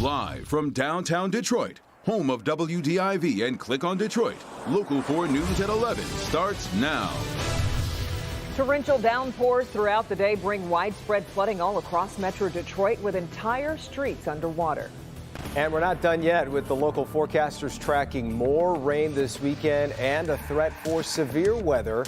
Live from downtown Detroit, home of WDIV and Click on Detroit, Local 4 News at 11 starts now. Torrential downpours throughout the day bring widespread flooding all across Metro Detroit, with entire streets underwater. And we're not done yet, with the local forecasters tracking more rain this weekend and a threat for severe weather.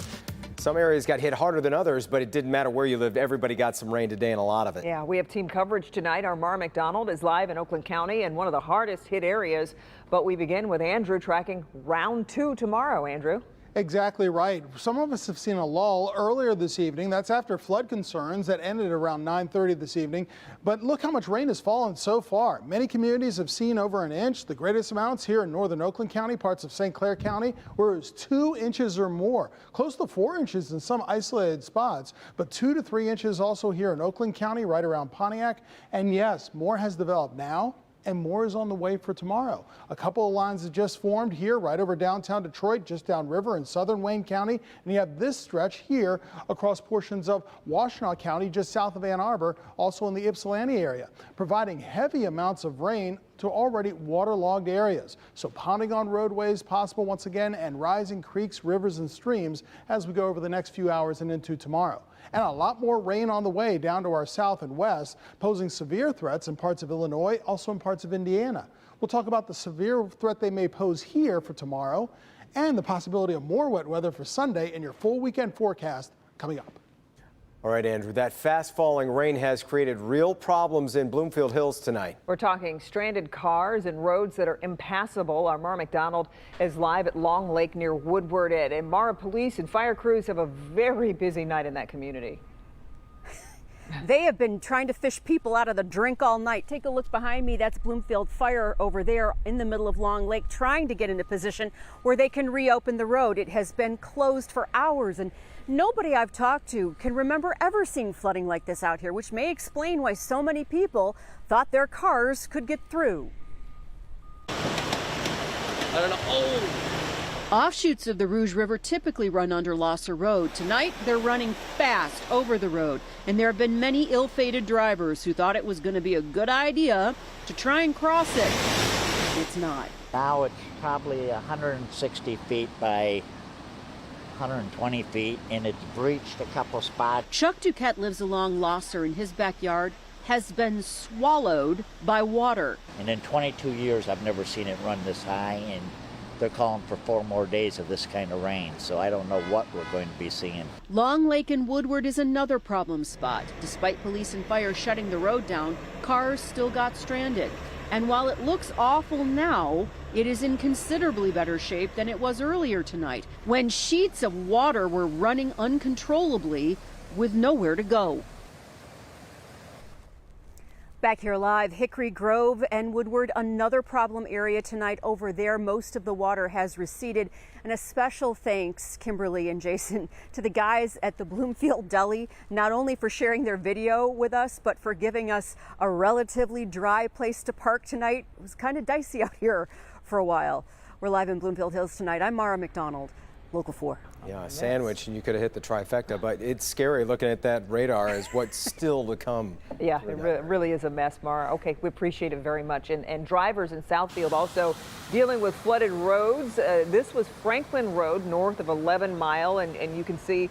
Some areas got hit harder than others, but it didn't matter where you lived. Everybody got some rain today, and a lot of it. Yeah, we have team coverage tonight. Our Mara McDonald is live in Oakland County in one of the hardest hit areas. But we begin with Andrew tracking round 2 tomorrow. Andrew. Exactly right. Some of us have seen a lull earlier this evening. That's after flood concerns that ended around 9:30 this evening. But look how much rain has fallen so far. Many communities have seen over an inch. The greatest amounts here in northern Oakland County, parts of St. Clair County, where it was 2 inches or more, close to 4 inches in some isolated spots, but 2 to 3 inches also here in Oakland County, right around Pontiac. And yes, more has developed now, and more is on the way for tomorrow. A couple of lines have just formed here right over downtown Detroit, just downriver in southern Wayne County. And you have this stretch here across portions of Washtenaw County, just south of Ann Arbor, also in the Ypsilanti area, providing heavy amounts of rain to already waterlogged areas. So ponding on roadways possible once again, and rising creeks, rivers, and streams as we go over the next few hours and into tomorrow. And a lot more rain on the way down to our south and west, posing severe threats in parts of Illinois, also in parts of Indiana. We'll talk about the severe threat they may pose here for tomorrow, and the possibility of more wet weather for Sunday in your full weekend forecast coming up. All right, Andrew, that fast falling rain has created real problems in Bloomfield Hills tonight. We're talking stranded cars and roads that are impassable. Our Mara McDonald is live at Long Lake near Woodward Ed. And Mara, police and fire crews have a very busy night in that community. They have been trying to fish people out of the drink all night. Take a look behind me. That's Bloomfield Fire over there in the middle of Long Lake, trying to get in a position where they can reopen the road. It has been closed for hours, and nobody I've talked to can remember ever seeing flooding like this out here, which may explain why so many people thought their cars could get through. I don't know. Oh! Offshoots of the Rouge River typically run under Losser Road. Tonight, they're running fast over the road, and there have been many ill-fated drivers who thought it was going to be a good idea to try and cross it. It's not. Now it's probably 160 feet by 120 feet, and it's breached a couple spots. Chuck Duquette lives along Losser, and his backyard has been swallowed by water. And in 22 years, I've never seen it run this high, and they're calling for 4 more days of this kind of rain, so I don't know what we're going to be seeing. Long Lake and Woodward is another problem spot. Despite police and fire shutting the road down, cars still got stranded. And while it looks awful now, it is in considerably better shape than it was earlier tonight, when sheets of water were running uncontrollably with nowhere to go. Back here live, Hickory Grove and Woodward, another problem area tonight over there. Most of the water has receded. And a special thanks, Kimberly and Jason, to the guys at the Bloomfield Deli, not only for sharing their video with us, but for giving us a relatively dry place to park tonight. It was kind of dicey out here for a while. We're live in Bloomfield Hills tonight. I'm Mara McDonald, Local 4. Yeah, a sandwich, and you could have hit the trifecta, but it's scary looking at that radar as what's still to come. Yeah, it really is a mess, Mara. Okay, we appreciate it very much. And drivers in Southfield also dealing with flooded roads. This was Franklin Road north of 11 Mile, and you can see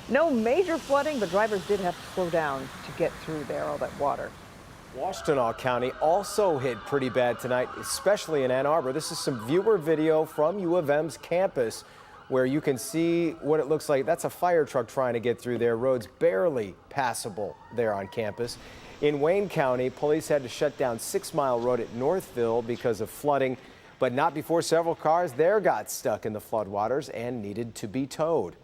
no major flooding, but drivers did have to slow down to get through there, all that water. Washtenaw County also hit pretty bad tonight, especially in Ann Arbor. This is some viewer video from U of M's campus, where you can see what it looks like. That's a fire truck trying to get through there. Roads barely passable there on campus. In Wayne County, police had to shut down 6 Mile Road at Northville because of flooding, but not before several cars there got stuck in the floodwaters and needed to be towed.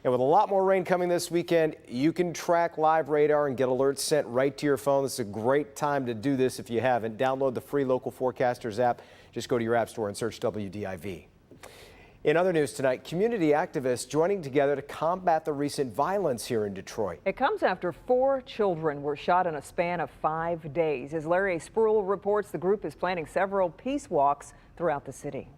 And with a lot more rain coming this weekend, you can track live radar and get alerts sent right to your phone. This is a great time to do this if you haven't. Download the free Local Forecasters app. Just go to your app store and search WDIV. In other news tonight, community activists joining together to combat the recent violence here in Detroit. It comes after 4 children were shot in a span of 5 days. As Larry Spruill reports, the group is planning several peace walks throughout the city.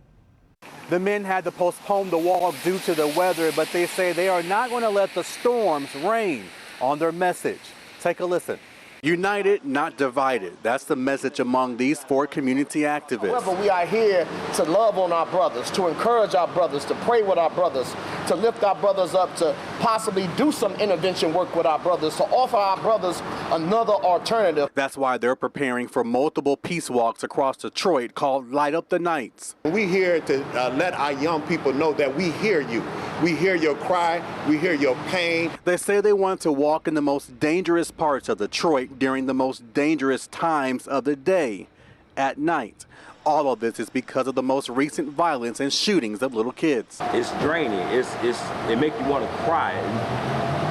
The men had to postpone the walk due to the weather, but they say they are not going to let the storms rain on their message. Take a listen. United, not divided. That's the message among these 4 community activists. However, we are here to love on our brothers, to encourage our brothers, to pray with our brothers, to lift our brothers up, to possibly do some intervention work with our brothers, to offer our brothers another alternative. That's why they're preparing for multiple peace walks across Detroit called Light Up the Nights. We're here to let our young people know that we hear you. We hear your cry. We hear your pain. They say they want to walk in the most dangerous parts of Detroit during the most dangerous times of the day, at night. All of this is because of the most recent violence and shootings of little kids. It's draining. It makes you want to cry.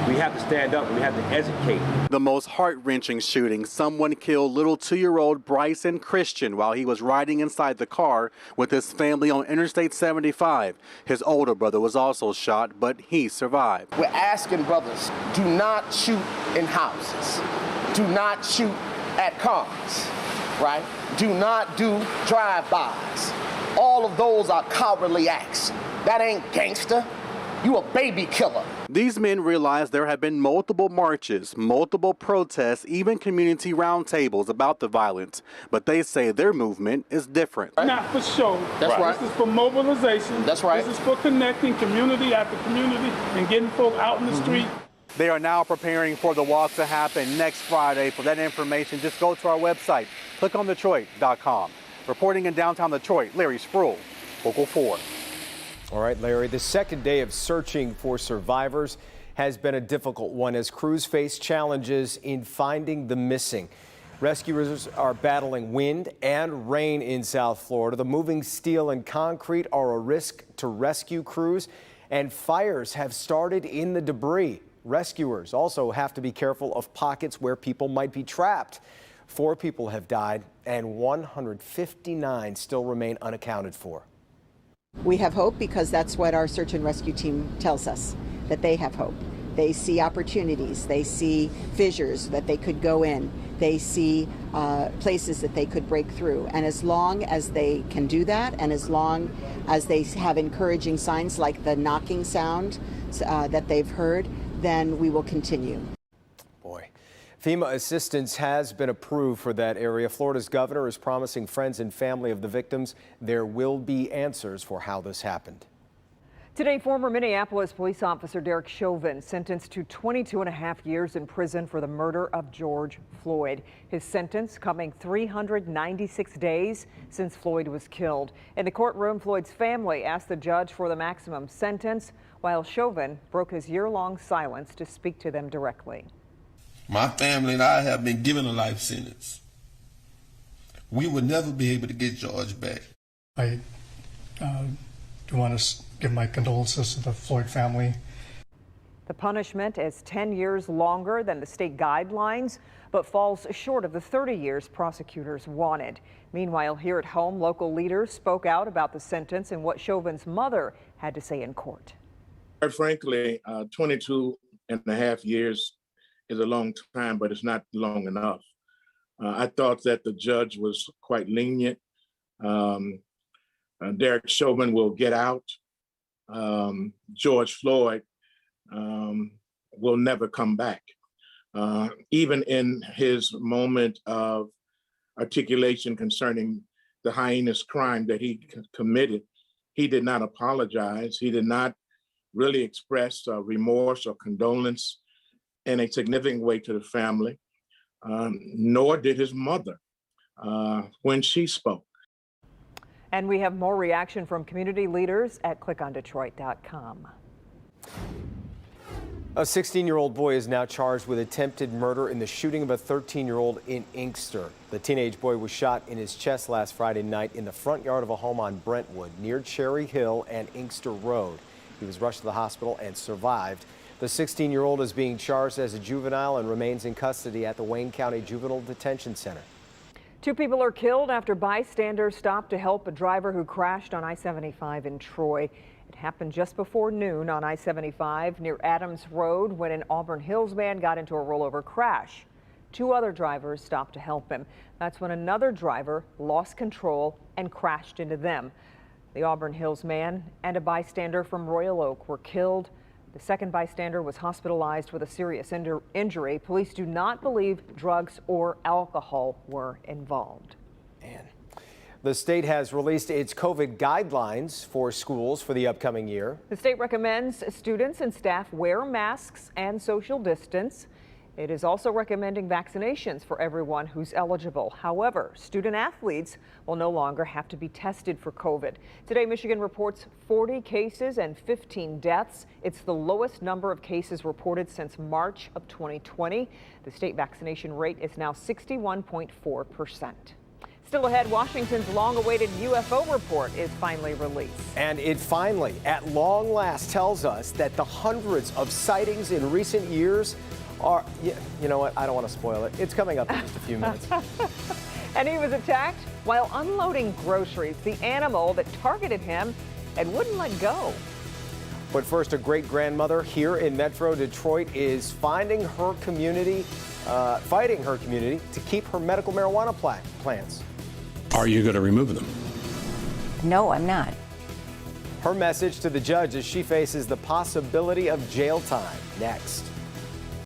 We have to stand up and we have to educate. The most heart-wrenching shooting, someone killed little 2-year-old Bryson Christian while he was riding inside the car with his family on Interstate 75. His older brother was also shot, but he survived. We're asking brothers, do not shoot in houses. Do not shoot at cars, right? Do not do drive-bys. All of those are cowardly acts. That ain't gangster. You a baby killer. These men realize there have been multiple marches, multiple protests, even community roundtables about the violence. But they say their movement is different. Not for show. That's right. This is for mobilization. That's right. This is for connecting community after community and getting folk out in the street. They are now preparing for the walk to happen next Friday. For that information, just go to our website, clickondetroit.com. Reporting in downtown Detroit, Larry Sproul, Local 4. All right, Larry, the second day of searching for survivors has been a difficult one as crews face challenges in finding the missing. Rescuers are battling wind and rain in South Florida. The moving steel and concrete are a risk to rescue crews, and fires have started in the debris. Rescuers also have to be careful of pockets where people might be trapped. 4 people have died and 159 still remain unaccounted for. We have hope because that's what our search and rescue team tells us, that they have hope. They see opportunities, they see fissures that they could go in, they see places that they could break through. And as long as they can do that, and as long as they have encouraging signs like the knocking sound that they've heard, then we will continue. Boy, FEMA assistance has been approved for that area. Florida's governor is promising friends and family of the victims there will be answers for how this happened. Today, former Minneapolis police officer Derek Chauvin sentenced to 22.5 years in prison for the murder of George Floyd. His sentence coming 396 days since Floyd was killed. In the courtroom, Floyd's family asked the judge for the maximum sentence, while Chauvin broke his year-long silence to speak to them directly. My family and I have been given a life sentence. We would never be able to get George back. I do want to give my condolences to the Floyd family. The punishment is 10 years longer than the state guidelines, but falls short of the 30 years prosecutors wanted. Meanwhile, here at home, local leaders spoke out about the sentence and what Chauvin's mother had to say in court. Quite frankly, 22.5 years is a long time, but it's not long enough. I thought that the judge was quite lenient. Derek Chauvin will get out. George Floyd will never come back. Even in his moment of articulation concerning the heinous crime that he committed, he did not apologize. He did not really express remorse or condolence in a significant way to the family, nor did his mother when she spoke. And we have more reaction from community leaders at clickondetroit.com. A 16-year-old boy is now charged with attempted murder in the shooting of a 13-year-old in Inkster. The teenage boy was shot in his chest last Friday night in the front yard of a home on Brentwood near Cherry Hill and Inkster Road. He was rushed to the hospital and survived. The 16-year-old is being charged as a juvenile and remains in custody at the Wayne County Juvenile Detention Center. 2 people are killed after bystanders stopped to help a driver who crashed on I-75 in Troy. It happened just before noon on I-75 near Adams Road when an Auburn Hills man got into a rollover crash. 2 other drivers stopped to help him. That's when another driver lost control and crashed into them. The Auburn Hills man and a bystander from Royal Oak were killed. The second bystander was hospitalized with a serious injury. Police do not believe drugs or alcohol were involved. The state has released its COVID guidelines for schools for the upcoming year. The state recommends students and staff wear masks and social distance. It is also recommending vaccinations for everyone who's eligible. However, student athletes will no longer have to be tested for COVID. Today, Michigan reports 40 cases and 15 deaths. It's the lowest number of cases reported since March of 2020. The state vaccination rate is now 61.4%. Still ahead, Washington's long-awaited UFO report is finally released. And it finally, at long last, tells us that the hundreds of sightings in recent years are, you know what, I don't want to spoil it. It's coming up in just a few minutes. And he was attacked while unloading groceries. The animal that targeted him and wouldn't let go. But first, a great-grandmother here in Metro Detroit is fighting her community to keep her medical marijuana plants. Are you going to remove them? No, I'm not. Her message to the judge as she faces the possibility of jail time. Next.